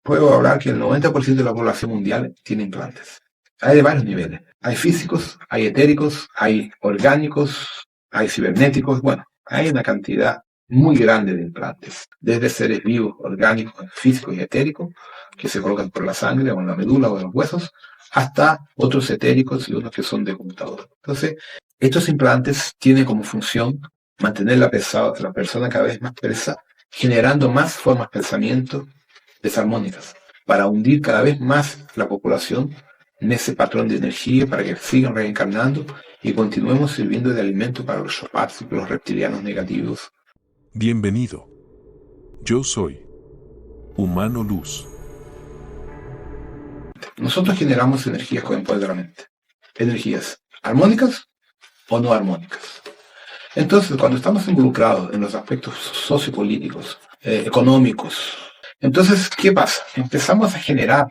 puedo hablar que el 90% de la población mundial tiene implantes. Hay de varios niveles. Hay físicos, hay etéricos, hay orgánicos, hay cibernéticos. Bueno, hay una cantidad muy grande de implantes, desde seres vivos, orgánicos, físicos y etéricos, que se colocan por la sangre o en la médula o en los huesos, hasta otros etéricos y unos que son de computador. Entonces, estos implantes tienen como función mantener la persona cada vez más presa, generando más formas de pensamiento desarmónicas, para hundir cada vez más la población en ese patrón de energía, para que sigan reencarnando y continuemos sirviendo de alimento para los shopats, los reptilianos negativos. Bienvenido. Yo soy Humano Luz. Nosotros generamos energías con el poder de la mente. Energías armónicas o no armónicas. Entonces, cuando estamos involucrados en los aspectos sociopolíticos, económicos, entonces, ¿qué pasa? Empezamos a generar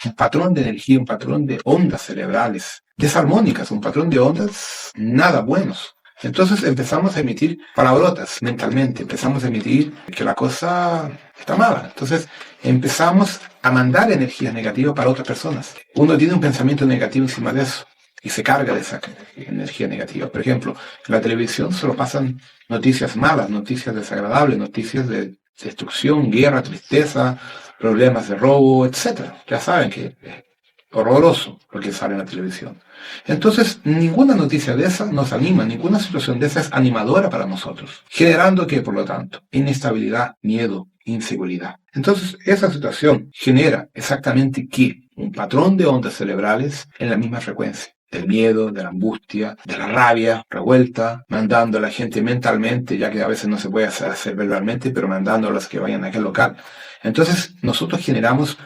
un patrón de energía, un patrón de ondas cerebrales desarmónicas, un patrón de ondas nada buenos. Entonces empezamos a emitir palabrotas mentalmente, empezamos a emitir que la cosa está mala. Entonces empezamos a mandar energías negativas para otras personas. Uno tiene un pensamiento negativo encima de eso y se carga de esa energía negativa. Por ejemplo, en la televisión solo pasan noticias malas, noticias desagradables, noticias de destrucción, guerra, tristeza, problemas de robo, etc. Ya saben que es horroroso lo que sale en la televisión. Entonces, ninguna noticia de esa nos anima, ninguna situación de esa es animadora para nosotros, generando que, por lo tanto, inestabilidad, miedo, inseguridad. Entonces, esa situación genera exactamente ¿qué? Un patrón de ondas cerebrales en la misma frecuencia. Del miedo, de la angustia, de la rabia revuelta, mandando a la gente mentalmente, ya que a veces no se puede hacer verbalmente, pero mandándolas que vayan a aquel local. Entonces, nosotros generamos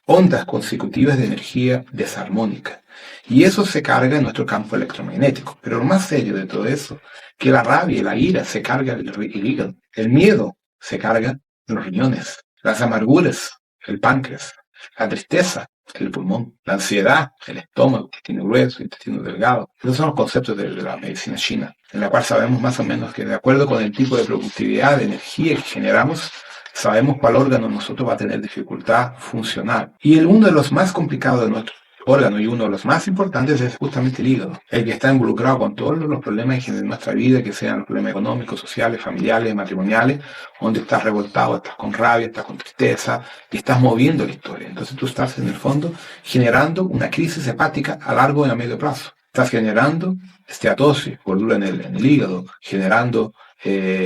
ondas consecutivas de energía desarmónica. Y eso se carga en nuestro campo electromagnético. Pero lo más serio de todo eso, que la rabia y la ira se carga el hígado. El miedo se carga en los riñones. Las amarguras, el páncreas. La tristeza, el pulmón. La ansiedad, el estómago, intestino grueso, intestino delgado. Esos son los conceptos de la medicina china, en la cual sabemos más o menos que de acuerdo con el tipo de productividad de energía que generamos, sabemos cuál órgano nosotros va a tener dificultad funcional. Y uno de los más complicados de nuestros órganos y uno de los más importantes es justamente el hígado, el que está involucrado con todos los problemas de nuestra vida, que sean los problemas económicos, sociales, familiares, matrimoniales, donde estás revoltado, estás con rabia, estás con tristeza y estás moviendo la historia. Entonces tú estás en el fondo generando una crisis hepática a largo y a medio plazo. Estás generando esteatosis, gordura en el hígado, generando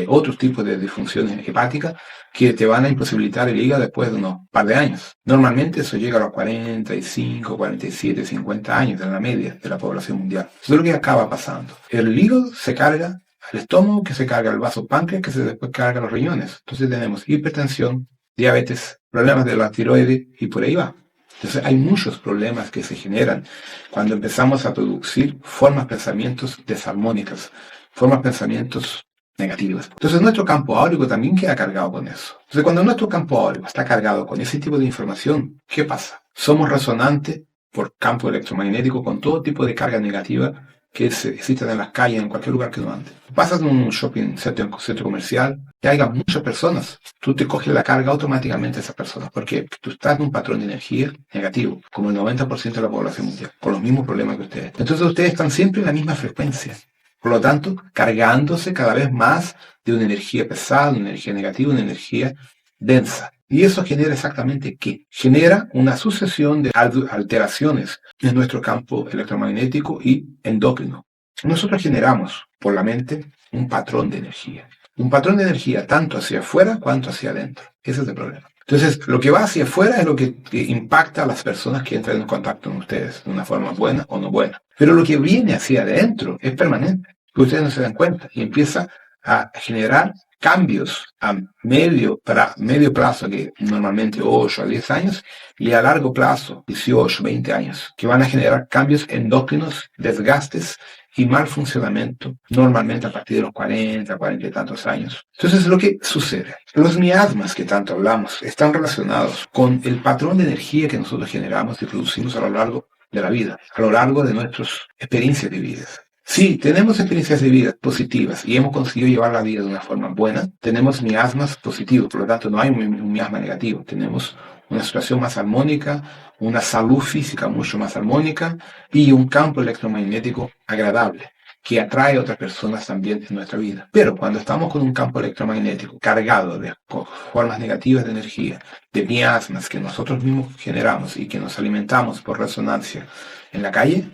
otros tipos de disfunciones hepáticas que te van a imposibilitar el hígado después de unos par de años. Normalmente eso llega a los 45, 47, 50 años en la media de la población mundial. Eso es lo que acaba pasando. El hígado se carga al estómago, que se carga al vaso páncreas, que se después carga a los riñones. Entonces tenemos hipertensión, diabetes, problemas de la tiroides y por ahí va. Entonces hay muchos problemas que se generan cuando empezamos a producir formas de pensamientos desarmónicas, formas de pensamientos negativas. Entonces nuestro campo áurico también queda cargado con eso. Entonces cuando nuestro campo áurico está cargado con ese tipo de información, ¿qué pasa? Somos resonantes por campo electromagnético con todo tipo de carga negativa que existen en las calles, en cualquier lugar que uno ande. Pasas en un shopping center, un centro comercial, y haya muchas personas, tú te coges la carga automáticamente de esas personas, porque tú estás en un patrón de energía negativo, como el 90% de la población mundial, con los mismos problemas que ustedes. Entonces ustedes están siempre en la misma frecuencia. Por lo tanto, cargándose cada vez más de una energía pesada, una energía negativa, una energía densa. Y eso genera exactamente ¿qué? Genera una sucesión de alteraciones en nuestro campo electromagnético y endocrino. Nosotros generamos por la mente un patrón de energía. Un patrón de energía tanto hacia afuera cuanto hacia adentro. Ese es el problema. Entonces, lo que va hacia afuera es lo que impacta a las personas que entran en contacto con ustedes, de una forma buena o no buena. Pero lo que viene hacia adentro es permanente, que ustedes no se dan cuenta, y empieza a generar cambios a medio plazo, que normalmente 8 a 10 años, y a largo plazo, 18, 20 años, que van a generar cambios endócrinos, desgastes y mal funcionamiento, normalmente a partir de los 40, 40 y tantos años. Entonces, lo que sucede, los miasmas que tanto hablamos están relacionados con el patrón de energía que nosotros generamos y producimos a lo largo de la vida, a lo largo de nuestras experiencias de vida. Si tenemos experiencias de vida positivas y hemos conseguido llevar la vida de una forma buena, tenemos miasmas positivos, por lo tanto no hay un miasma negativo, tenemos una situación más armónica, una salud física mucho más armónica y un campo electromagnético agradable que atrae a otras personas también en nuestra vida. Pero cuando estamos con un campo electromagnético cargado de formas negativas de energía, de miasmas que nosotros mismos generamos y que nos alimentamos por resonancia en la calle,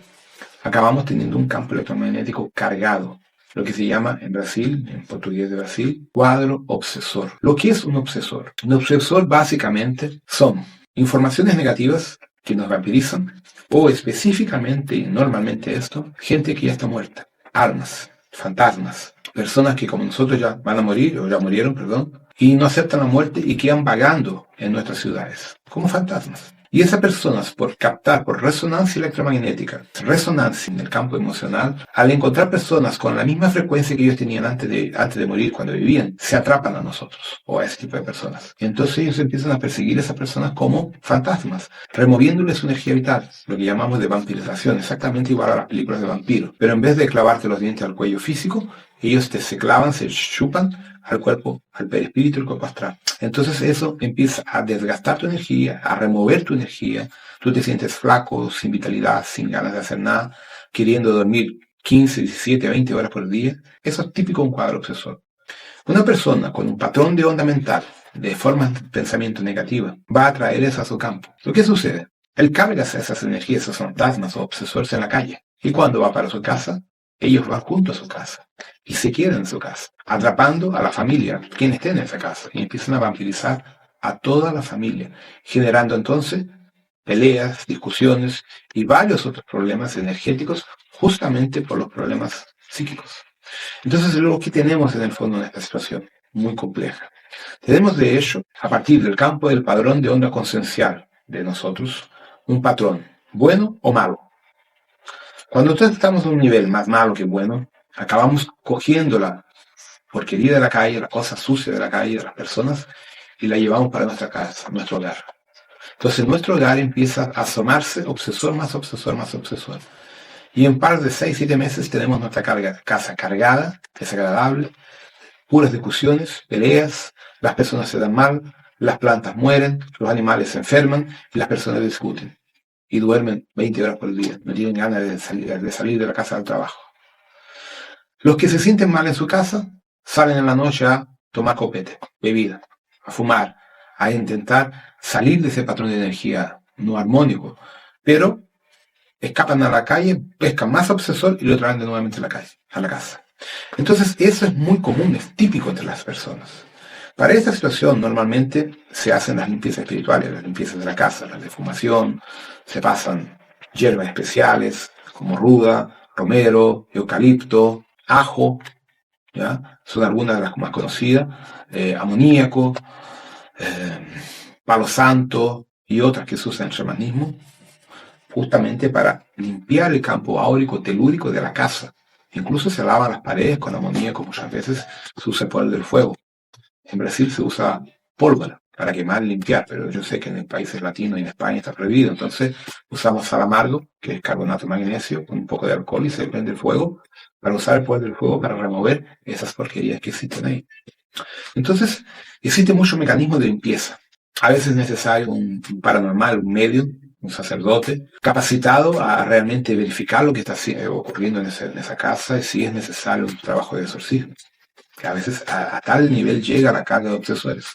acabamos teniendo un campo electromagnético cargado, lo que se llama en Brasil, en portugués de Brasil, cuadro obsesor. ¿Lo que es un obsesor? Un obsesor básicamente son informaciones negativas que nos vampirizan, o específicamente y normalmente esto, gente que ya está muerta, almas, fantasmas, personas que como nosotros ya van a morir, o ya murieron, perdón, y no aceptan la muerte y quedan vagando en nuestras ciudades, como fantasmas. Y esas personas, por captar, por resonancia electromagnética, resonancia en el campo emocional, al encontrar personas con la misma frecuencia que ellos tenían antes de morir, cuando vivían, se atrapan a nosotros, o a ese tipo de personas. Y entonces ellos empiezan a perseguir a esas personas como fantasmas, removiéndoles su energía vital, lo que llamamos de vampirización, exactamente igual a las películas de vampiros. Pero en vez de clavarte los dientes al cuello físico, ellos se clavan, se chupan al cuerpo, al perispíritu, el cuerpo astral. Entonces eso empieza a desgastar tu energía, a remover tu energía. Tú te sientes flaco, sin vitalidad, sin ganas de hacer nada, queriendo dormir 15, 17, 20 horas por día. Eso es típico de un cuadro obsesor. Una persona con un patrón de onda mental, de formas de pensamiento negativa, va a atraer eso a su campo. ¿Lo que sucede? Él carga esas energías, esos fantasmas o obsesores en la calle. Y cuando va para su casa, ellos van junto a su casa y se quedan en su casa, atrapando a la familia, quien esté en esa casa, y empiezan a vampirizar a toda la familia, generando entonces peleas, discusiones y varios otros problemas energéticos, justamente por los problemas psíquicos. Entonces, lo que tenemos en el fondo en esta situación, muy compleja. Tenemos, de hecho, a partir del campo del padrón de onda consciencial de nosotros, un patrón, bueno o malo. Cuando nosotros estamos en un nivel más malo que bueno, acabamos cogiendo la porquería de la calle, la cosa sucia de la calle, de las personas, y la llevamos para nuestra casa, nuestro hogar. Entonces nuestro hogar empieza a asomarse obsesor más obsesor más obsesor. Y en par de 6, 7 meses tenemos nuestra casa cargada, desagradable, puras discusiones, peleas, las personas se dan mal, las plantas mueren, los animales se enferman y las personas discuten. Y duermen 20 horas por día, no tienen ganas de salir de la casa al trabajo. Los que se sienten mal en su casa salen en la noche a tomar copete, bebida, a fumar, a intentar salir de ese patrón de energía no armónico, pero escapan a la calle, pescan más obsesor y lo traen de nuevamente a la casa. Entonces eso es muy común, es típico entre las personas. Para esta situación normalmente se hacen las limpiezas espirituales, las limpiezas de la casa, las de fumación, se pasan hierbas especiales como ruda, romero, eucalipto, ajo, ¿ya? Son algunas de las más conocidas, amoníaco, palo santo y otras que se usan en el chamanismo, justamente para limpiar el campo áurico, telúrico de la casa. Incluso se lavan las paredes con amoníaco, muchas veces se usa poder del fuego. En Brasil se usa pólvora para quemar y limpiar, pero yo sé que en países latinos y en España está prohibido. Entonces usamos sal amargo, que es carbonato de magnesio, con un poco de alcohol y se prende el fuego para usar el poder del fuego para remover esas porquerías que existen ahí. Entonces existe mucho mecanismo de limpieza. A veces es necesario un paranormal, un medium, un sacerdote, capacitado a realmente verificar lo que está ocurriendo en esa casa y si es necesario un trabajo de exorcismo. Que a veces a tal nivel llega la carga de obsesores.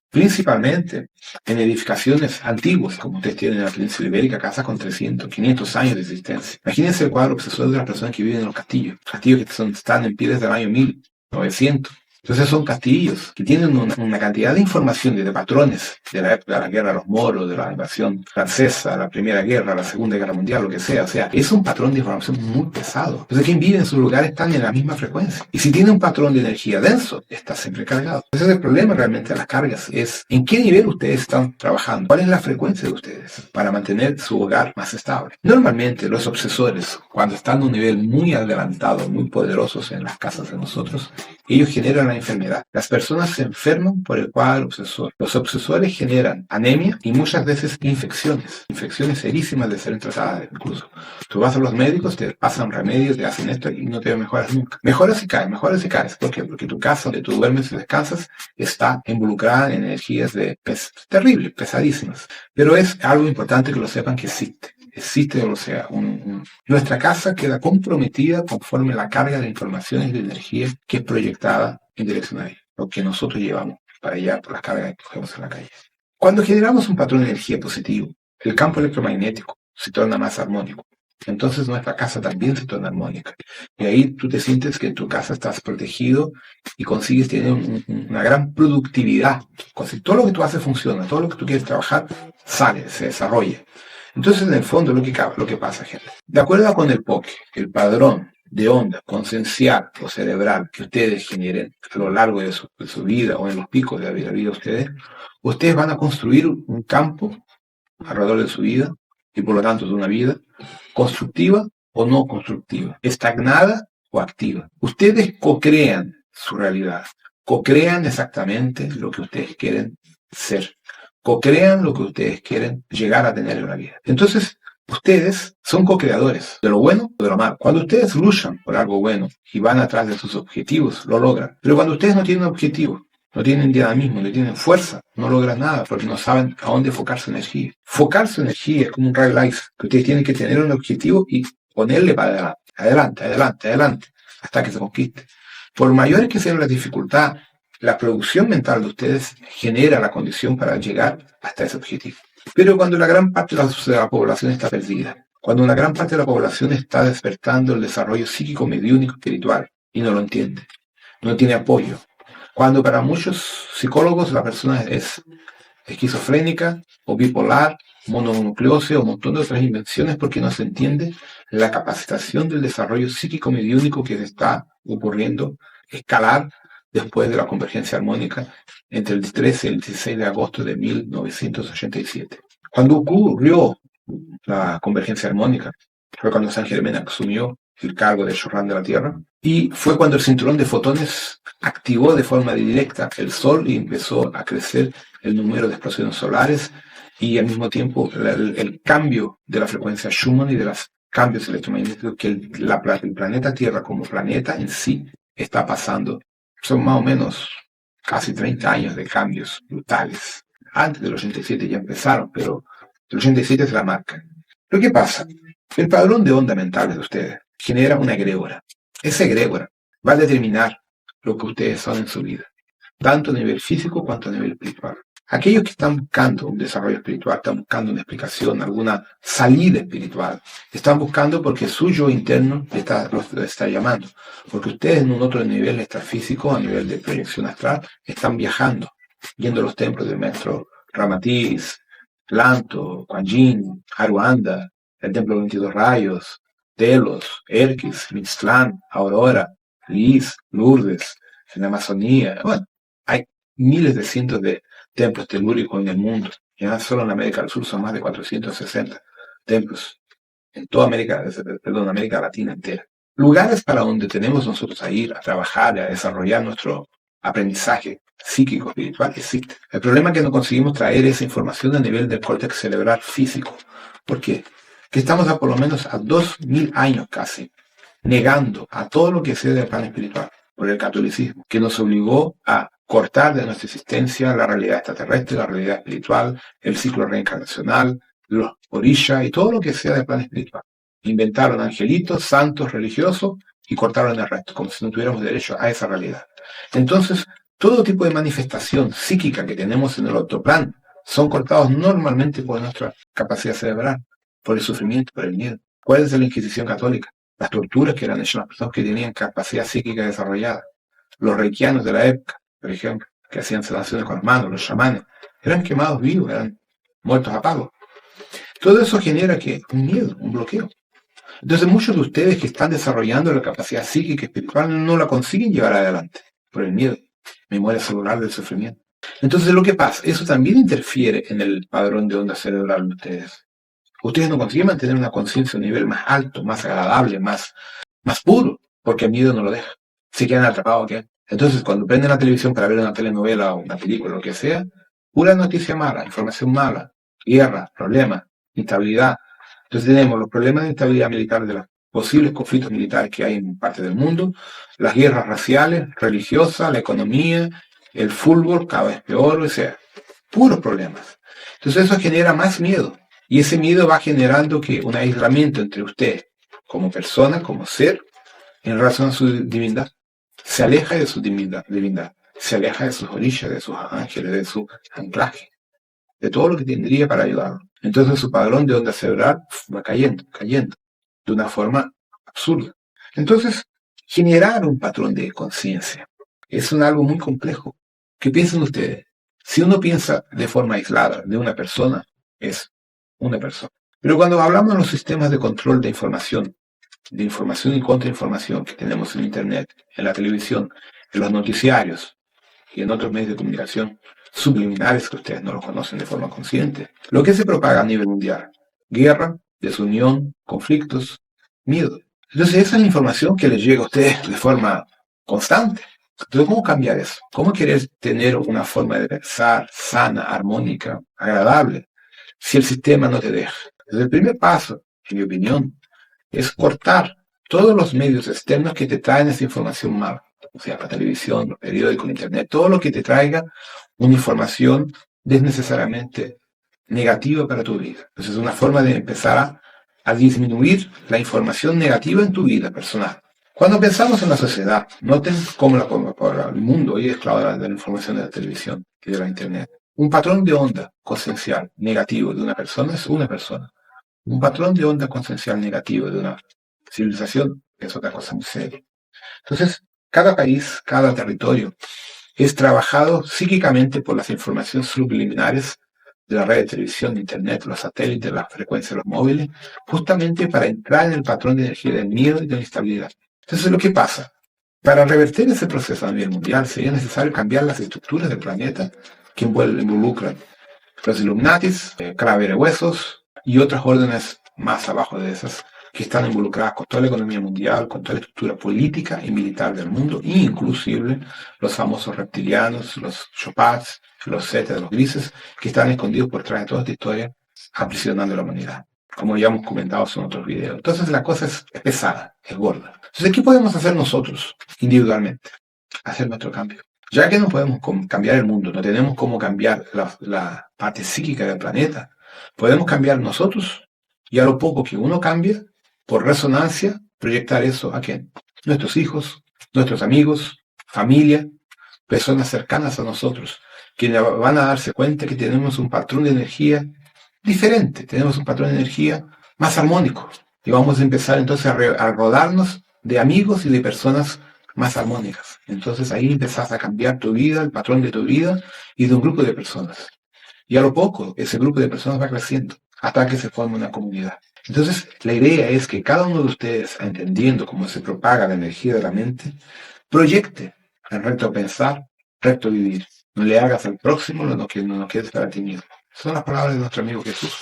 Principalmente en edificaciones antiguas, como ustedes tienen en la península ibérica, casas con 300, 500 años de existencia. Imagínense el cuadro obsesor de las personas que viven en los castillos que están en pie desde el año 1900. Entonces son castillos que tienen una cantidad de información de patrones de la época de la guerra de los moros, de la invasión francesa, la primera guerra, la segunda guerra mundial, lo que sea. O sea, es un patrón de información muy pesado. Entonces quien vive en sus lugares están en la misma frecuencia. Y si tiene un patrón de energía denso, está siempre cargado. Entonces el problema realmente de las cargas es en qué nivel ustedes están trabajando. ¿Cuál es la frecuencia de ustedes para mantener su hogar más estable? Normalmente los obsesores, cuando están a un nivel muy adelantado, muy poderosos en las casas de nosotros, ellos generan la enfermedad. Las personas se enferman por el cuadro obsesor. Los obsesores generan anemia y muchas veces infecciones serísimas de ser tratadas incluso. Tú vas a los médicos, te pasan remedios, te hacen esto y no te mejoras nunca. Mejoras y caes. ¿Por qué? Porque tu casa donde tú duermes y descansas está involucrada en energías terribles, pesadísimas. Pero es algo importante que lo sepan que existe, o sea, nuestra casa queda comprometida conforme la carga de informaciones y de energía que es proyectada en dirección a ella, lo que nosotros llevamos para allá por las cargas que cogemos en la calle. Cuando generamos un patrón de energía positivo, el campo electromagnético se torna más armónico. Entonces nuestra casa también se torna armónica. Y ahí tú te sientes que en tu casa estás protegido y consigues tener una gran productividad. Todo lo que tú haces funciona, todo lo que tú quieres trabajar sale, se desarrolla. Entonces, en el fondo, lo que pasa, gente, de acuerdo con el POC, el padrón de onda consciencial o cerebral que ustedes generen a lo largo de su vida o en los picos de la vida de ustedes van a construir un campo alrededor de su vida y por lo tanto de una vida constructiva o no constructiva, estagnada o activa. Ustedes co-crean su realidad, co-crean exactamente lo que ustedes quieren ser. Co-crean lo que ustedes quieren llegar a tener en la vida. Entonces, ustedes son co-creadores de lo bueno o de lo malo. Cuando ustedes luchan por algo bueno y van atrás de sus objetivos, lo logran. Pero cuando ustedes no tienen objetivo, no tienen dinamismo, no tienen fuerza, no logran nada porque no saben a dónde enfocar su energía. Focar su energía es como un rayo láser, que ustedes tienen que tener un objetivo y ponerle para adelante, hasta que se conquiste. Por mayores que sean las dificultades, la producción mental de ustedes genera la condición para llegar hasta ese objetivo. Pero cuando la gran parte de la población está perdida, cuando una gran parte de la población está despertando el desarrollo psíquico, mediúnico, espiritual, y no lo entiende, no tiene apoyo, cuando para muchos psicólogos la persona es esquizofrénica o bipolar, mononucleosis o un montón de otras invenciones porque no se entiende la capacitación del desarrollo psíquico mediúnico que está ocurriendo, escalar después de la convergencia armónica entre el 13 y el 16 de agosto de 1987. Cuando ocurrió la convergencia armónica, fue cuando San Germán asumió el cargo de Chorrán de la Tierra, y fue cuando el cinturón de fotones activó de forma directa el Sol y empezó a crecer el número de explosiones solares y al mismo tiempo el cambio de la frecuencia Schumann y de los cambios electromagnéticos que el planeta Tierra como planeta en sí está pasando. Son más o menos casi 30 años de cambios brutales. Antes del 87 ya empezaron, pero el 87 es la marca. Lo que pasa, el padrón de onda mental de ustedes genera una egrégora. Esa egrégora va a determinar lo que ustedes son en su vida, tanto a nivel físico cuanto a nivel espiritual. Aquellos que están buscando un desarrollo espiritual, están buscando una explicación, alguna salida espiritual, están buscando porque su yo interno lo está llamando, porque ustedes en un otro nivel extrafísico, a nivel de proyección astral, están viajando, yendo a los templos del maestro Ramatiz, Lanto, Kuan Yin, Aruanda, el templo de 22 rayos, Delos, Erquis, Mixtlán, Aurora, Lis, Lourdes, en la Amazonía. Bueno, hay miles de cientos de templos telúricos en el mundo. Ya solo en América del Sur son más de 460 templos en toda América Latina entera. Lugares para donde tenemos nosotros a ir, a trabajar, a desarrollar nuestro aprendizaje psíquico, espiritual, existe. El problema es que no conseguimos traer esa información a nivel del córtex cerebral físico. ¿Por qué? Que estamos por lo menos a 2000 años casi, negando a todo lo que sea del plano espiritual por el catolicismo, que nos obligó a cortar de nuestra existencia la realidad extraterrestre, la realidad espiritual, el ciclo reencarnacional, los orisha y todo lo que sea del plano espiritual. Inventaron angelitos, santos, religiosos y cortaron el resto, como si no tuviéramos derecho a esa realidad. Entonces, todo tipo de manifestación psíquica que tenemos en el otro plano son cortados normalmente por nuestra capacidad cerebral, por el sufrimiento, por el miedo. ¿Cuál es la Inquisición católica? Las torturas que eran hechas a las personas que tenían capacidad psíquica desarrollada. Los reikianos de la época, por ejemplo, que hacían sanaciones con las manos, los chamanes, eran quemados vivos, eran muertos a palo. Todo eso genera un miedo, un bloqueo. Entonces muchos de ustedes que están desarrollando la capacidad psíquica y espiritual no la consiguen llevar adelante por el miedo, memoria celular del sufrimiento. Entonces lo que pasa, eso también interfiere en el padrón de onda cerebral de ustedes. Ustedes no consiguen mantener una conciencia a un nivel más alto, más agradable, más puro, porque el miedo no lo deja. Se quedan atrapados aquí. Entonces, cuando prenden la televisión para ver una telenovela o una película, lo que sea, pura noticia mala, información mala, guerra, problemas, instabilidad. Entonces tenemos los problemas de instabilidad militar de los posibles conflictos militares que hay en parte del mundo, las guerras raciales, religiosas, la economía, el fútbol cada vez peor, o sea, puros problemas. Entonces eso genera más miedo. Y ese miedo va generando que un aislamiento entre usted como persona, como ser, en relación a su divinidad. Se aleja de su divinidad, se aleja de sus orillas, de sus ángeles, de su anclaje, de todo lo que tendría para ayudarlo. Entonces su padrón de onda cerebral va cayendo, cayendo, de una forma absurda. Entonces, generar un patrón de conciencia es algo muy complejo. ¿Qué piensan ustedes? Si uno piensa de forma aislada de una persona, es una persona. Pero cuando hablamos de los sistemas de control de información y contrainformación que tenemos en Internet, en la televisión, en los noticiarios y en otros medios de comunicación subliminales que ustedes no los conocen de forma consciente. Lo que se propaga a nivel mundial: guerra, desunión, conflictos, miedo. Entonces esa es la información que les llega a ustedes de forma constante. Entonces, ¿cómo cambiar eso? ¿Cómo querer tener una forma de pensar sana, armónica, agradable, si el sistema no te deja? Entonces, el primer paso, en mi opinión, es cortar todos los medios externos que te traen esa información mala. O sea, la televisión, los periódicos, internet, todo lo que te traiga una información desnecesariamente negativa para tu vida. Entonces es una forma de empezar a disminuir la información negativa en tu vida personal. Cuando pensamos en la sociedad, noten cómo el mundo hoy es esclavo de la información de la televisión y de la internet. Un patrón de onda conciencial negativo de una persona es una persona. Un patrón de onda conciencial negativo de una civilización es otra cosa muy seria. Entonces, cada país, cada territorio es trabajado psíquicamente por las informaciones subliminares de la red de televisión, de internet, los satélites, las frecuencias de los móviles, justamente para entrar en el patrón de energía del miedo y de la instabilidad. Entonces, ¿lo que pasa? Para revertir ese proceso a nivel mundial sería necesario cambiar las estructuras del planeta que involucran los Illuminatis, Calavera Huesos y otras órdenes más abajo de esas que están involucradas con toda la economía mundial, con toda la estructura política y militar del mundo, inclusive los famosos reptilianos, los Chopats, los Zetas, los Grises, que están escondidos por detrás de toda esta historia, aprisionando a la humanidad, como ya hemos comentado en otros videos. Entonces la cosa es pesada, es gorda. Entonces, ¿qué podemos hacer nosotros individualmente? Hacer nuestro cambio. Ya que no podemos cambiar el mundo, no tenemos cómo cambiar la parte psíquica del planeta, podemos cambiar nosotros, y a lo poco que uno cambia, por resonancia, proyectar eso a quién? Nuestros hijos, nuestros amigos, familia, personas cercanas a nosotros, quienes van a darse cuenta que tenemos un patrón de energía diferente, tenemos un patrón de energía más armónico, y vamos a empezar entonces a rodarnos de amigos y de personas más armónicas. Entonces ahí empezás a cambiar tu vida, el patrón de tu vida y de un grupo de personas. Y a lo poco, ese grupo de personas va creciendo hasta que se forma una comunidad. Entonces, la idea es que cada uno de ustedes, entendiendo cómo se propaga la energía de la mente, proyecte el recto pensar, recto vivir. No le hagas al próximo lo que no quieres para ti mismo. Son las palabras de nuestro amigo Jesús,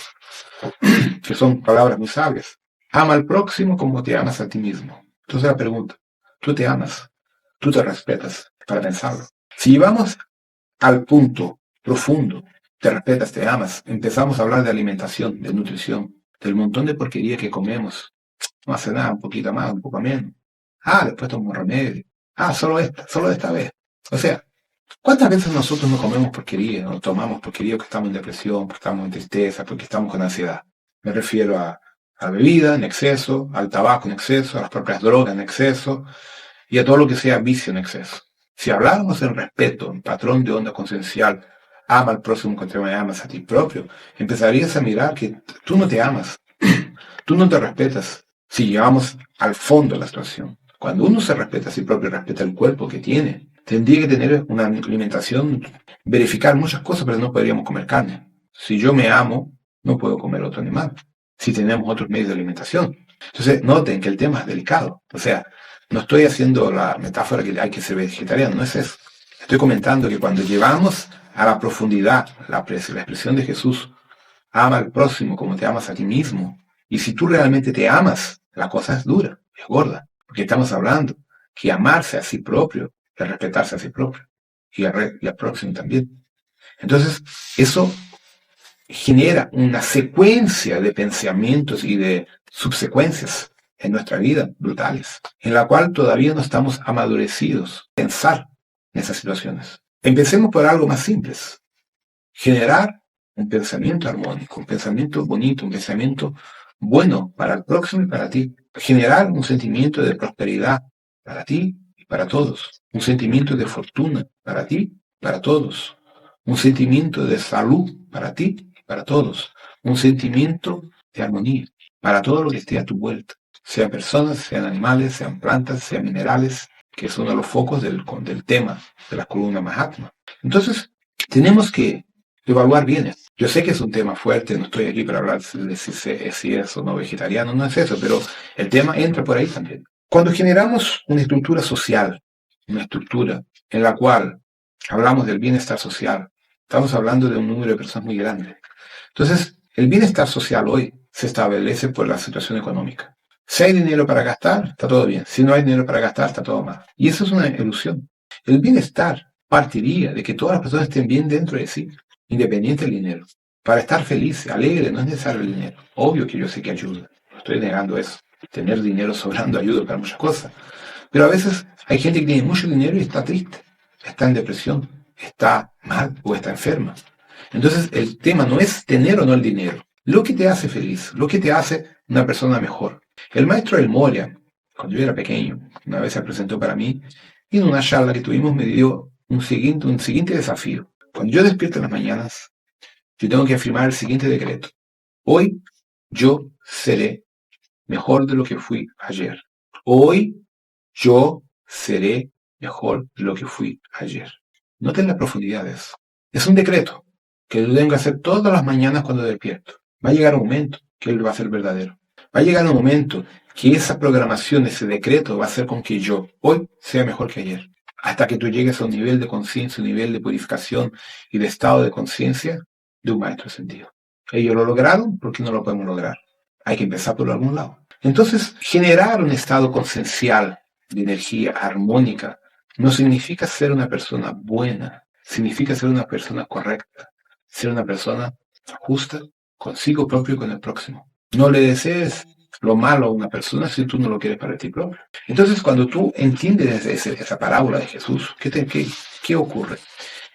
que son palabras muy sabias. Ama al próximo como te amas a ti mismo. Entonces la pregunta, ¿tú te amas? ¿Tú te respetas? Para pensarlo. Si llevamos al punto profundo, te respetas, te amas, empezamos a hablar de alimentación, de nutrición, del montón de porquería que comemos. No hace nada, un poquito más, un poco menos. Después tomo remedio. Solo esta vez. O sea, ¿cuántas veces nosotros no comemos porquería, o tomamos porquería porque estamos en depresión, porque estamos en tristeza, porque estamos con ansiedad? Me refiero a la bebida en exceso, al tabaco en exceso, a las propias drogas en exceso y a todo lo que sea vicio en exceso. Si habláramos en respeto, en patrón de onda conciencial, ama al próximo como te amas a ti propio, empezarías a mirar que tú no te amas, tú no te respetas. Si llegamos al fondo de la situación, cuando uno se respeta a sí propio y respeta el cuerpo que tiene, tendría que tener una alimentación, verificar muchas cosas, pero no podríamos comer carne. Si yo me amo, no puedo comer otro animal, si tenemos otros medios de alimentación. Entonces, noten que el tema es delicado. O sea, no estoy haciendo la metáfora que hay que ser vegetariano, no es eso. Estoy comentando que cuando llevamos a la profundidad la expresión de Jesús, ama al próximo como te amas a ti mismo, y si tú realmente te amas, la cosa es dura, es gorda, porque estamos hablando que amarse a sí propio el respetarse a sí propio y al próximo también. Entonces, eso genera una secuencia de pensamientos y de subsecuencias en nuestra vida brutales, en la cual todavía no estamos amadurecidos a pensar en esas situaciones. Empecemos por algo más simple. Generar un pensamiento armónico, un pensamiento bonito, un pensamiento bueno para el próximo y para ti. Generar un sentimiento de prosperidad para ti y para todos. Un sentimiento de fortuna para ti y para todos. Un sentimiento de salud para ti y para todos. Un sentimiento de armonía para todo lo que esté a tu vuelta. Sean personas, sean animales, sean plantas, sean minerales, que es uno de los focos del tema de la columna Mahatma. Entonces, tenemos que evaluar bien esto. Yo sé que es un tema fuerte, no estoy aquí para hablar de si es o no vegetariano, no es eso, pero el tema entra por ahí también. Cuando generamos una estructura social, una estructura en la cual hablamos del bienestar social, estamos hablando de un número de personas muy grande. Entonces, el bienestar social hoy se establece por la situación económica. Si hay dinero para gastar, está todo bien. Si no hay dinero para gastar, está todo mal. Y eso es una ilusión. El bienestar partiría de que todas las personas estén bien dentro de sí, independiente del dinero. Para estar feliz, alegre, no es necesario el dinero. Obvio que yo sé que ayuda. No estoy negando eso. Tener dinero sobrando ayuda para muchas cosas. Pero a veces hay gente que tiene mucho dinero y está triste, está en depresión, está mal o está enferma. Entonces el tema no es tener o no el dinero. Lo que te hace feliz, lo que te hace una persona mejor. El maestro El Moria, cuando yo era pequeño, una vez se presentó para mí y en una charla que tuvimos me dio un siguiente desafío. Cuando yo despierto en las mañanas, yo tengo que afirmar el siguiente decreto. Hoy yo seré mejor de lo que fui ayer. Hoy yo seré mejor de lo que fui ayer. Noten las profundidades. Es un decreto que yo tengo que hacer todas las mañanas cuando despierto. Va a llegar un momento que él va a ser verdadero. Va a llegar un momento que esa programación, ese decreto va a hacer con que yo hoy sea mejor que ayer. Hasta que tú llegues a un nivel de conciencia, un nivel de purificación y de estado de conciencia de un maestro ascendido. Ellos lo lograron, ¿por qué no lo podemos lograr? Hay que empezar por algún lado. Entonces, generar un estado conciencial de energía armónica no significa ser una persona buena, significa ser una persona correcta, ser una persona justa consigo propio y con el próximo. No le desees lo malo a una persona si tú no lo quieres para ti propio. Entonces, cuando tú entiendes esa parábola de Jesús, ¿qué ocurre?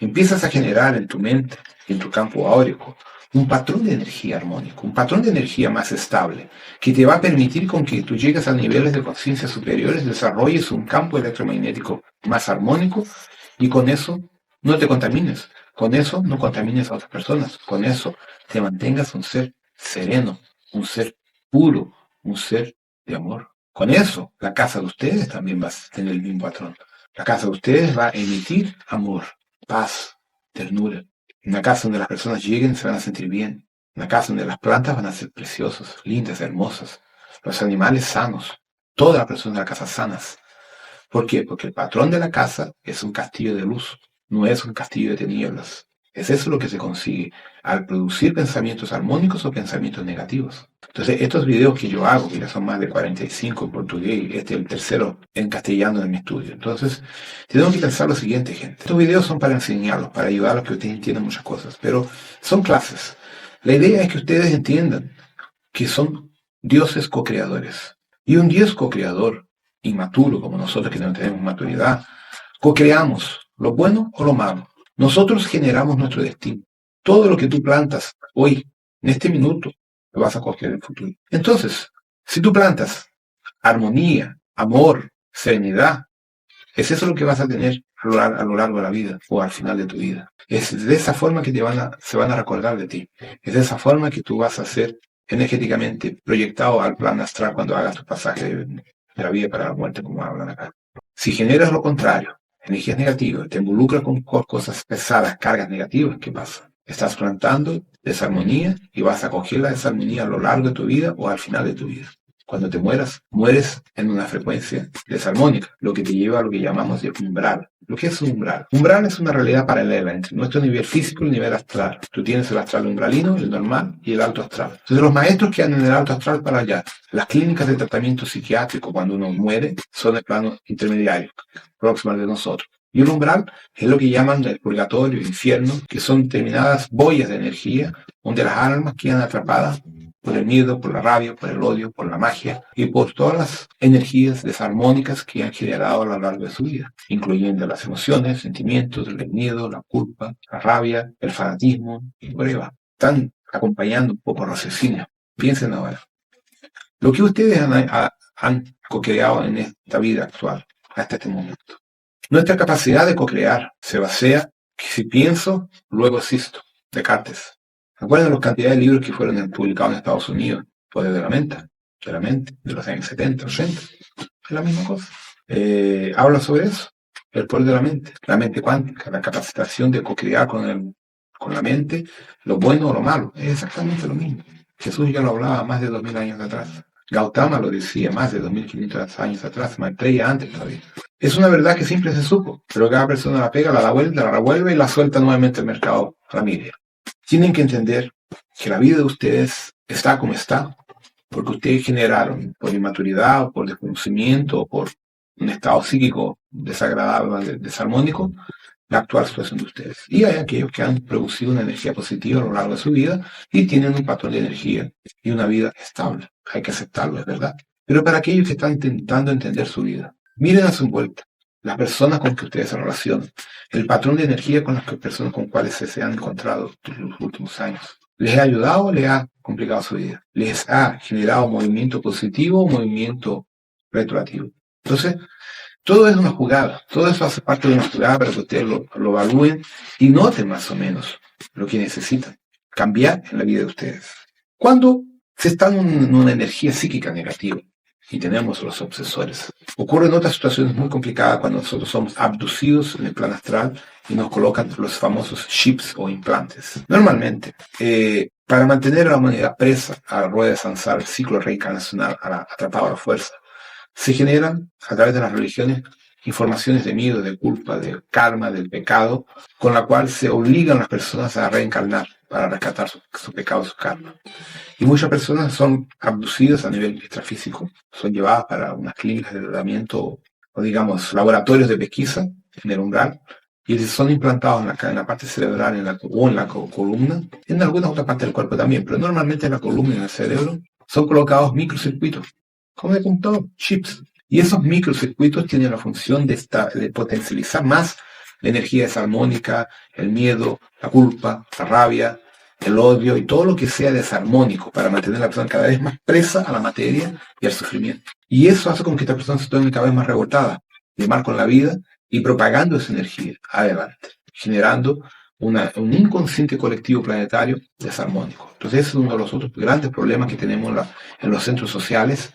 Empiezas a generar en tu mente, en tu campo áurico, un patrón de energía armónico, un patrón de energía más estable, que te va a permitir con que tú llegues a niveles de conciencia superiores, desarrolles un campo electromagnético más armónico y con eso no te contamines, con eso no contamines a otras personas, con eso te mantengas un ser sereno, un ser puro, un ser de amor. Con eso, la casa de ustedes también va a tener el mismo patrón. La casa de ustedes va a emitir amor, paz, ternura. Una casa donde las personas lleguen se van a sentir bien. Una casa donde las plantas van a ser preciosas, lindas, hermosas. Los animales sanos. Todas las personas de la casa sanas. ¿Por qué? Porque el patrón de la casa es un castillo de luz, no es un castillo de tinieblas. Es eso lo que se consigue al producir pensamientos armónicos o pensamientos negativos. Entonces, estos videos que yo hago, que ya son más de 45 en portugués, y este es el tercero en castellano de mi estudio. Entonces, tenemos que pensar lo siguiente, gente. Estos videos son para enseñarlos, para ayudarlos a que ustedes entiendan muchas cosas, pero son clases. La idea es que ustedes entiendan que son dioses co-creadores. Y un dios co-creador, inmaturo como nosotros que no tenemos maturidad, co-creamos lo bueno o lo malo. Nosotros generamos nuestro destino. Todo lo que tú plantas hoy, en este minuto, lo vas a coger en el futuro. Entonces, si tú plantas armonía, amor, serenidad, es eso lo que vas a tener a lo largo de la vida o al final de tu vida. Es de esa forma que se van a recordar de ti. Es de esa forma que tú vas a ser energéticamente proyectado al plan astral cuando hagas tu pasaje de la vida para la muerte, como hablan acá. Si generas lo contrario, energías negativas, te involucras con cosas pesadas, cargas negativas, ¿qué pasa? Estás plantando desarmonía y vas a coger la desarmonía a lo largo de tu vida o al final de tu vida. Cuando te mueres en una frecuencia desarmónica, lo que te lleva a lo que llamamos el umbral. ¿Lo que es un umbral? Umbral es una realidad paralela entre nuestro nivel físico y el nivel astral. Tú tienes el astral umbralino, el normal y el alto astral. Entonces los maestros que andan en el alto astral para allá. Las clínicas de tratamiento psiquiátrico cuando uno muere son el plano intermediario, próximo de nosotros. Y el umbral es lo que llaman el purgatorio, el infierno, que son determinadas boyas de energía donde las almas quedan atrapadas por el miedo, por la rabia, por el odio, por la magia y por todas las energías desarmónicas que han generado a lo largo de su vida, incluyendo las emociones, sentimientos, el miedo, la culpa, la rabia, el fanatismo y por ahí va. Están acompañando un poco el raciocinio. Piensen ahora. Lo que ustedes han co-creado en esta vida actual, hasta este momento. Nuestra capacidad de co-crear se basea que si pienso, luego existo. Descartes. ¿Recuerdan las cantidades de libros que fueron publicados en Estados Unidos? Poder de la mente, de los años 70, 80. Es la misma cosa. Habla sobre eso. El poder de la mente cuántica, la capacitación de co-crear con la mente, lo bueno o lo malo. Es exactamente lo mismo. Jesús ya lo hablaba más de 2000 años atrás. Gautama lo decía más de 2500 años atrás, Maitreya antes todavía. Es una verdad que siempre se supo, pero cada persona la pega, la da vuelta, la revuelve y la suelta nuevamente al mercado a la media. Tienen que entender que la vida de ustedes está como está, porque ustedes generaron, por inmaturidad, o por desconocimiento, o por un estado psíquico desagradable, desarmónico, la actual situación de ustedes. Y hay aquellos que han producido una energía positiva a lo largo de su vida y tienen un patrón de energía y una vida estable. Hay que aceptarlo, es verdad. Pero para aquellos que están intentando entender su vida, miren a su vuelta. Las personas con que ustedes se relacionan, el patrón de energía con las personas con cuales se han encontrado en los últimos años. ¿Les ha ayudado o les ha complicado su vida? ¿Les ha generado movimiento positivo o movimiento retroactivo? Entonces, todo es una jugada, todo eso hace parte de una jugada para que ustedes lo evalúen y noten más o menos lo que necesitan cambiar en la vida de ustedes. Cuando se está en una energía psíquica negativa, y tenemos los obsesores. Ocurren otras situaciones muy complicadas cuando nosotros somos abducidos en el plano astral y nos colocan los famosos chips o implantes. Normalmente, para mantener a la humanidad presa a la rueda de Sansara, el ciclo reencarnacional, atrapado a la fuerza, se generan a través de las religiones informaciones de miedo, de culpa, de karma, del pecado, con la cual se obligan las personas a reencarnar para rescatar su pecado, su karma. Y muchas personas son abducidas a nivel extrafísico, son llevadas para unas clínicas de tratamiento o digamos laboratorios de pesquisa en el umbral y son implantados en la parte cerebral o en la columna, en algunas otras partes del cuerpo también, pero normalmente en la columna y en el cerebro son colocados microcircuitos, como de computador, chips. Y esos microcircuitos tienen la función de potencializar más la energía desarmónica, el miedo, la culpa, la rabia, el odio y todo lo que sea desarmónico para mantener a la persona cada vez más presa a la materia y al sufrimiento. Y eso hace con que esta persona se torne cada vez más revoltada, de mal con la vida y propagando esa energía adelante, generando un inconsciente colectivo planetario desarmónico. Entonces ese es uno de los otros grandes problemas que tenemos en los centros sociales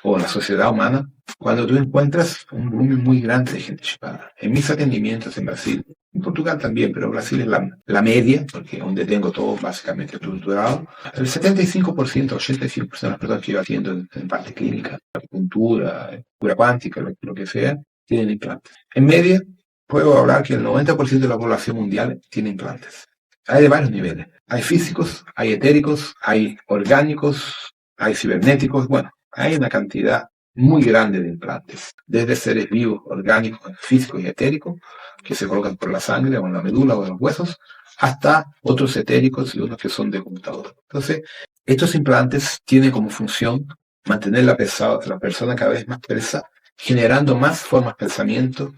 o en la sociedad humana, cuando tú encuentras un volumen muy grande de gente chupada. En mis atendimientos en Brasil, en Portugal también, pero Brasil es la media, porque es donde tengo todo básicamente estructurado. El 75%, 85% de las personas que yo atiendo en parte clínica, acupuntura, cura cuántica, lo que sea, tienen implantes. En media, puedo hablar que el 90% de la población mundial tiene implantes. Hay de varios niveles. Hay físicos, hay etéricos, hay orgánicos, hay cibernéticos. Bueno, hay una cantidad muy grande de implantes, desde seres vivos, orgánicos, físicos y etéricos, que se colocan por la sangre o en la médula o en los huesos, hasta otros etéricos y otros que son de computadora. Entonces, estos implantes tienen como función mantener la persona cada vez más presa, generando más formas de pensamiento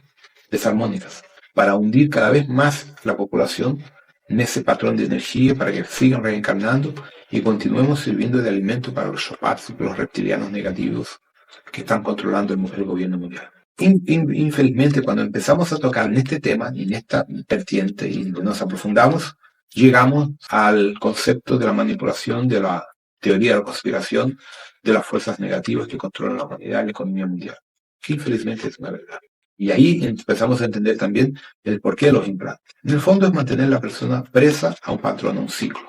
desarmónicas, para hundir cada vez más la población en ese patrón de energía, para que sigan reencarnando y continuemos sirviendo de alimento para los shopats y los reptilianos negativos que están controlando el gobierno mundial. Infelizmente, cuando empezamos a tocar en este tema y en esta vertiente y nos aprofundamos, llegamos al concepto de la manipulación de la teoría de la conspiración de las fuerzas negativas que controlan la humanidad y la economía mundial, que infelizmente es una verdad. Y ahí empezamos a entender también el porqué de los implantes. En el fondo es mantener a la persona presa a un patrón, a un ciclo.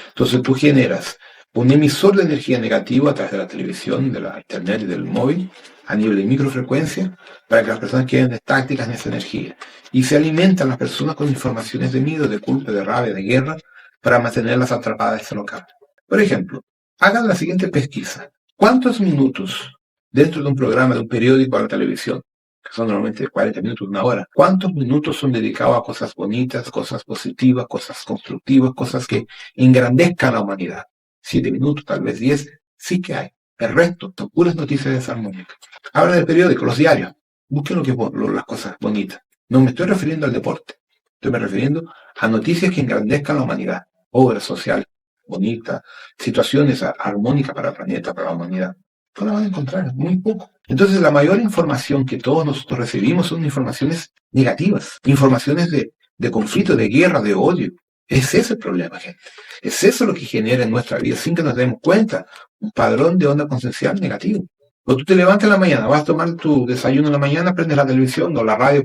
Entonces tú generas un emisor de energía negativa a través de la televisión, de la internet y del móvil, a nivel de microfrecuencia, para que las personas queden estáticas en esa energía. Y se alimentan las personas con informaciones de miedo, de culpa, de rabia, de guerra, para mantenerlas atrapadas en ese local. Por ejemplo, hagan la siguiente pesquisa. ¿Cuántos minutos dentro de un programa, de un periódico a la televisión, que son normalmente 40 minutos, una hora, cuántos minutos son dedicados a cosas bonitas, cosas positivas, cosas constructivas, cosas que engrandezcan a la humanidad? 7 minutos, tal vez 10, sí que hay. El resto son puras noticias desarmónicas. Habla del periódico, los diarios. Busquen las cosas bonitas. No me estoy refiriendo al deporte. Estoy refiriendo a noticias que engrandezcan a la humanidad. Obras sociales bonitas, situaciones armónicas para el planeta, para la humanidad. No la van a encontrar, muy poco. Entonces, la mayor información que todos nosotros recibimos son informaciones negativas, informaciones de conflicto, de guerra, de odio. Es ese el problema, gente. Es eso lo que genera en nuestra vida, sin que nos demos cuenta, un padrón de onda consciencial negativo. Cuando tú te levantas en la mañana, vas a tomar tu desayuno en la mañana, prendes la televisión o la radio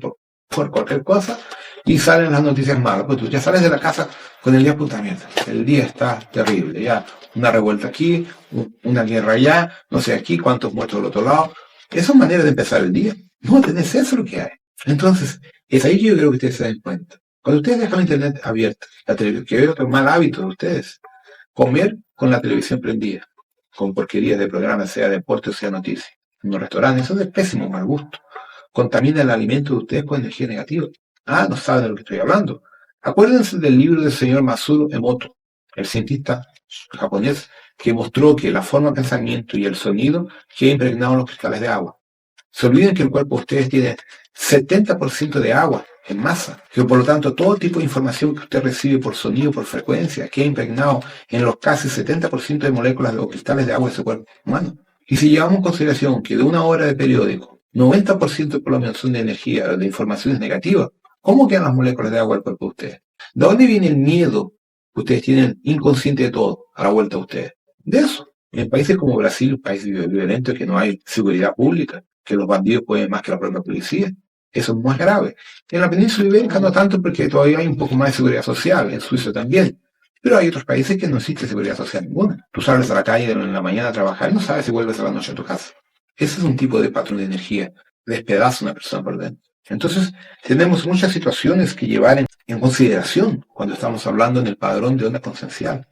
por cualquier cosa, y salen las noticias malas. Pues tú ya sales de la casa con el día puta mierda. El día está terrible. Ya una revuelta aquí, una guerra allá, no sé aquí, cuántos muertos del otro lado. Esa es manera de empezar el día. No, tenés eso lo que hay. Entonces, es ahí que yo creo que ustedes se dan cuenta. Cuando ustedes dejan la internet abierta, la televisión, que es otro mal hábito de ustedes, comer con la televisión prendida, con porquerías de programas, sea deporte o sea noticia, en los restaurantes, eso es de pésimo mal gusto. Contamina el alimento de ustedes con energía negativa. Ah, no saben de lo que estoy hablando. Acuérdense del libro del señor Masaru Emoto, el cientista japonés, que mostró que la forma de pensamiento y el sonido queda impregnado en los cristales de agua. Se olviden que el cuerpo de ustedes tiene 70% de agua en masa, que por lo tanto todo tipo de información que usted recibe por sonido, por frecuencia, queda impregnado en los casi 70% de moléculas o cristales de agua de su cuerpo humano. Y si llevamos en consideración que de una hora de periódico, 90% por lo menos son de energía, de informaciones negativas, ¿cómo quedan las moléculas de agua del cuerpo de ustedes? ¿De dónde viene el miedo que ustedes tienen inconsciente de todo a la vuelta de ustedes? De eso. En países como Brasil, un país violento, que no hay seguridad pública, que los bandidos pueden más que la propia policía, eso es más grave. En la península ibérica no tanto porque todavía hay un poco más de seguridad social, en Suiza también. Pero hay otros países que no existe seguridad social ninguna. Tú sales a la calle en la mañana a trabajar y no sabes si vuelves a la noche a tu casa. Ese es un tipo de patrón de energía. Despedaza a una persona por dentro. Entonces, tenemos muchas situaciones que llevar en consideración cuando estamos hablando en el padrón de onda consciencial.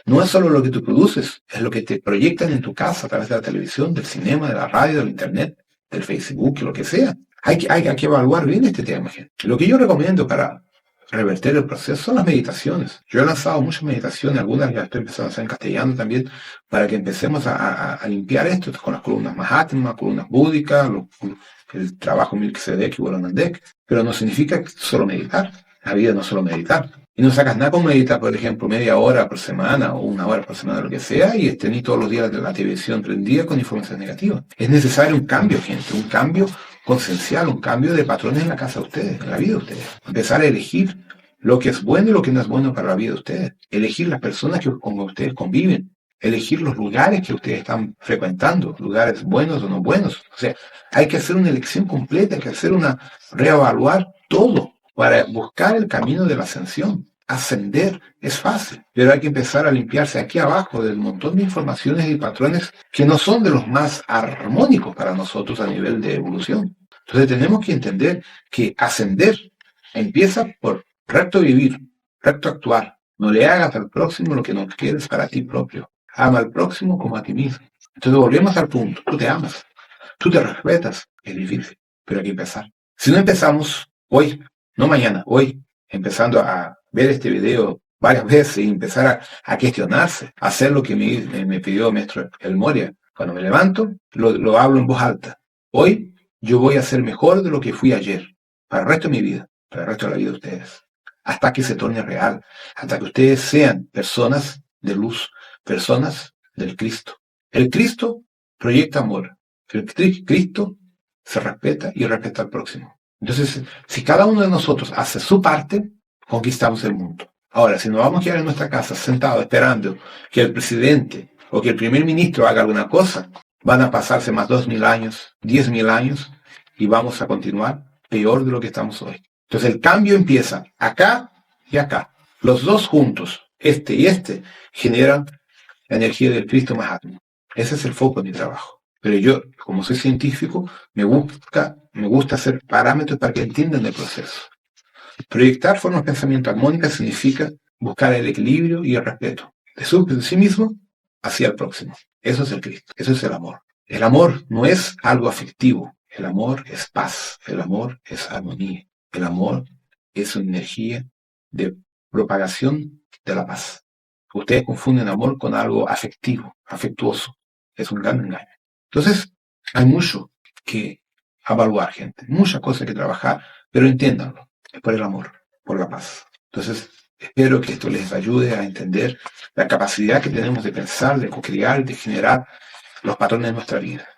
No es solo lo que tú produces, es lo que te proyectan en tu casa a través de la televisión, del cinema, de la radio, del internet, del Facebook, lo que sea. Hay que evaluar bien este tema, gente. Lo que yo recomiendo para revertir el proceso son las meditaciones. Yo he lanzado muchas meditaciones, algunas ya estoy empezando a hacer en castellano también, para que empecemos a limpiar esto con las columnas Mahatma, columnas búdicas, el trabajo Melquisedec y Boronandek. Pero no significa solo meditar. La vida no es solo meditar. Y no sacas nada con meditar, por ejemplo, media hora por semana o una hora por semana, lo que sea, y tenés todos los días la televisión prendida con información negativa. Es necesario un cambio, gente, un cambio consciencial, un cambio de patrones en la casa de ustedes, en la vida de ustedes. Empezar a elegir lo que es bueno y lo que no es bueno para la vida de ustedes. Elegir las personas con ustedes conviven. Elegir los lugares que ustedes están frecuentando, lugares buenos o no buenos. O sea, hay que hacer una elección completa, hay que hacer reevaluar todo para buscar el camino de la ascensión. Ascender es fácil, pero hay que empezar a limpiarse aquí abajo del montón de informaciones y patrones que no son de los más armónicos para nosotros a nivel de evolución. Entonces tenemos que entender que ascender empieza por recto vivir, recto actuar. No le hagas al próximo lo que no quieres para ti propio. Ama al próximo como a ti mismo. Entonces volvemos al punto. Tú te amas, tú te respetas. Es difícil, pero hay que empezar. Si no empezamos hoy, no mañana, hoy, empezando a ver este video varias veces y empezar a cuestionarse, a hacer lo que me pidió el maestro El Moria. Cuando me levanto, lo hablo en voz alta. Hoy yo voy a ser mejor de lo que fui ayer, para el resto de mi vida, para el resto de la vida de ustedes, hasta que se torne real, hasta que ustedes sean personas de luz, personas del Cristo. El Cristo proyecta amor, el Cristo se respeta y respeta al próximo. Entonces, si cada uno de nosotros hace su parte, conquistamos el mundo. Ahora, si nos vamos a quedar en nuestra casa sentados esperando que el presidente o que el primer ministro haga alguna cosa, van a pasarse más 2.000 años, 10.000 años, y vamos a continuar peor de lo que estamos hoy. Entonces, el cambio empieza acá y acá. Los dos juntos, este y este, generan la energía del Cristo más átomo. Ese es el foco de mi trabajo. Pero yo, como soy científico, me gusta hacer parámetros para que entiendan el proceso. Proyectar formas de pensamiento armónicas significa buscar el equilibrio y el respeto de sí mismo hacia el próximo. Eso es el Cristo, eso es el amor. El amor no es algo afectivo, el amor es paz, el amor es armonía, el amor es una energía de propagación de la paz. Ustedes confunden amor con algo afectivo, afectuoso. Es un gran engaño. Entonces, hay mucho que evaluar, gente, muchas cosas que trabajar, pero entiéndanlo, es por el amor, por la paz. Entonces, espero que esto les ayude a entender la capacidad que tenemos de pensar, de co-crear, de generar los patrones de nuestra vida.